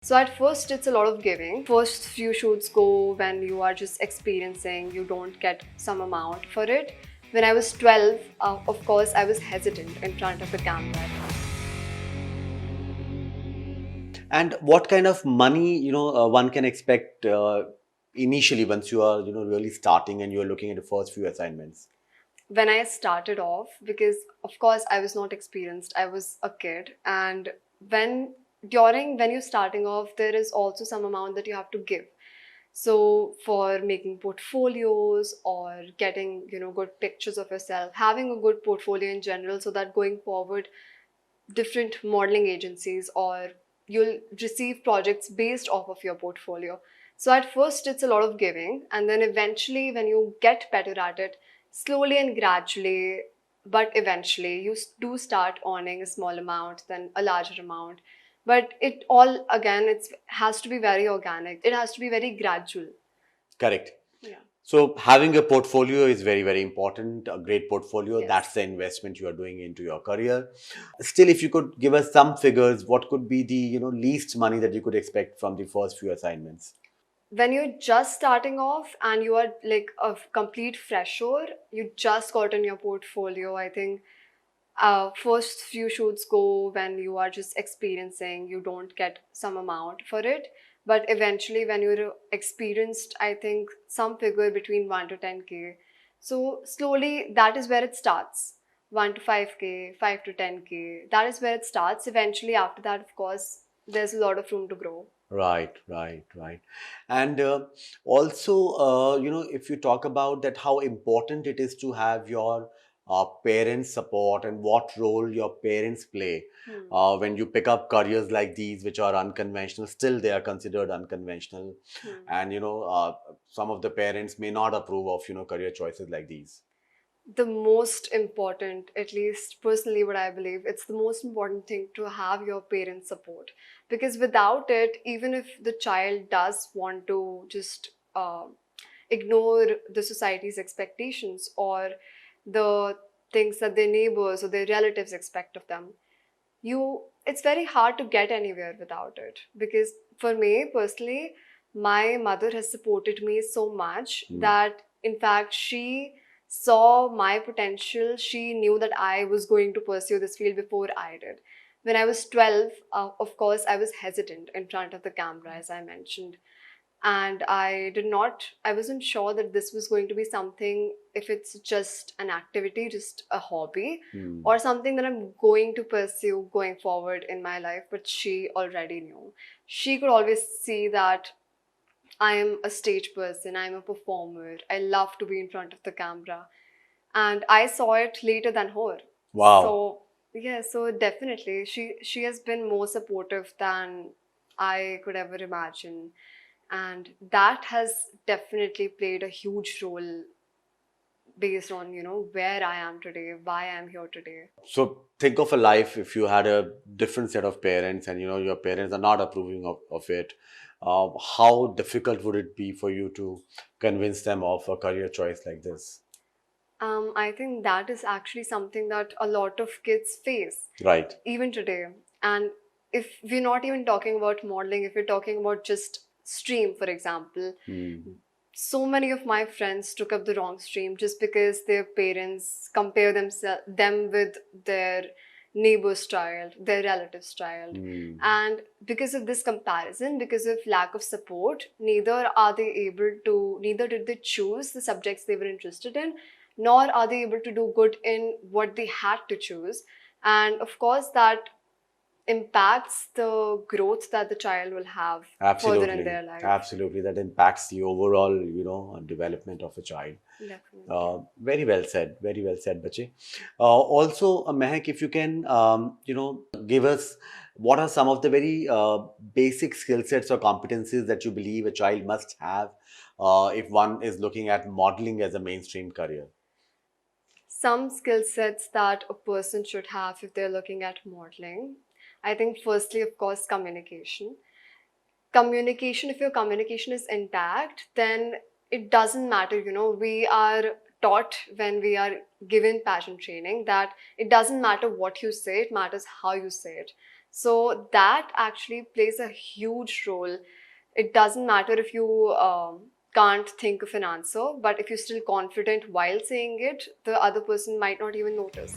So at first it's a lot of giving. First few shoots go when you are just experiencing, you don't get some amount for it. When I was 12, of course, I was hesitant in front of the camera. And what kind of money, one can expect initially once you are, really starting and you're looking at the first few assignments? When I started off, because of course I was not experienced, I was a kid, and when you're starting off, there is also some amount that you have to give. So for making portfolios or getting, good pictures of yourself, having a good portfolio in general, so that going forward, different modeling agencies or you'll receive projects based off of your portfolio. So at first it's a lot of giving, and then eventually when you get better at it, slowly and gradually, but eventually you do start earning a small amount, then a larger amount. But it all, again, it has to be very organic, it has to be very gradual. Correct. Yeah. So having a portfolio is very, very important. A great portfolio, that's Yes. the investment you are doing into your career. Still, if you could give us some figures, what could be the, least money that you could expect from the first few assignments? When you're just starting off and you are like a complete fresher, you just got in your portfolio, I think first few shoots go when you are just experiencing, you don't get some amount for it. But eventually, when you're experienced, I think some figure between 1 to 10K. So slowly, that is where it starts. 1 to 5K, 5 to 10K. That is where it starts. Eventually, after that, of course, there's a lot of room to grow. Right, right, right. And also, if you talk about that, how important it is to have your parents' support and what role your parents play Hmm. when you pick up careers like these, which are unconventional, still they are considered unconventional. Hmm. And, some of the parents may not approve of, career choices like these. The most important, at least personally, what I believe, it's the most important thing to have your parents' support. Because without it, even if the child does want to just ignore the society's expectations or the things that their neighbors or their relatives expect of them, it's very hard to get anywhere without it. Because for me personally, my mother has supported me so much Hmm. that in fact she saw my potential. She knew that I was going to pursue this field before I did. When I was 12, of course I was hesitant in front of the camera, as I mentioned, and I wasn't sure that this was going to be something, if it's just an activity, just a hobby, Hmm. or something that I'm going to pursue going forward in my life. But she already knew. She could always see that I am a stage person, I'm a performer, I love to be in front of the camera, and I saw it later than her. Wow. So yeah, so definitely she has been more supportive than I could ever imagine, and that has definitely played a huge role based on, where I am today, why I'm here today. So think of a life if you had a different set of parents and your parents are not approving of it. How difficult would it be for you to convince them of a career choice like this? I think that is actually something that a lot of kids face Right. even today. And if we're not even talking about modeling, if we're talking about just stream, for example, Hmm. so many of my friends took up the wrong stream just because their parents compare them with their neighbor's child, their relative's child. Hmm. And because of this comparison, because of lack of support, neither did they choose the subjects they were interested in, nor are they able to do good in what they had to choose. And of course, that impacts the growth that the child will have further in Absolutely. their life. Absolutely. That impacts the overall, development of a child. Definitely. Very well said. Very well said, Bache. Also, Mehak, if you can, give us what are some of the very basic skill sets or competencies that you believe a child must have if one is looking at modeling as a mainstream career? Some skill sets that a person should have if they're looking at modeling. I think, firstly, of course, communication. Communication, if your communication is intact, then it doesn't matter. We are taught when we are given pageant training that it doesn't matter what you say, it matters how you say it. So that actually plays a huge role. It doesn't matter if you can't think of an answer, but if you're still confident while saying it, the other person might not even notice.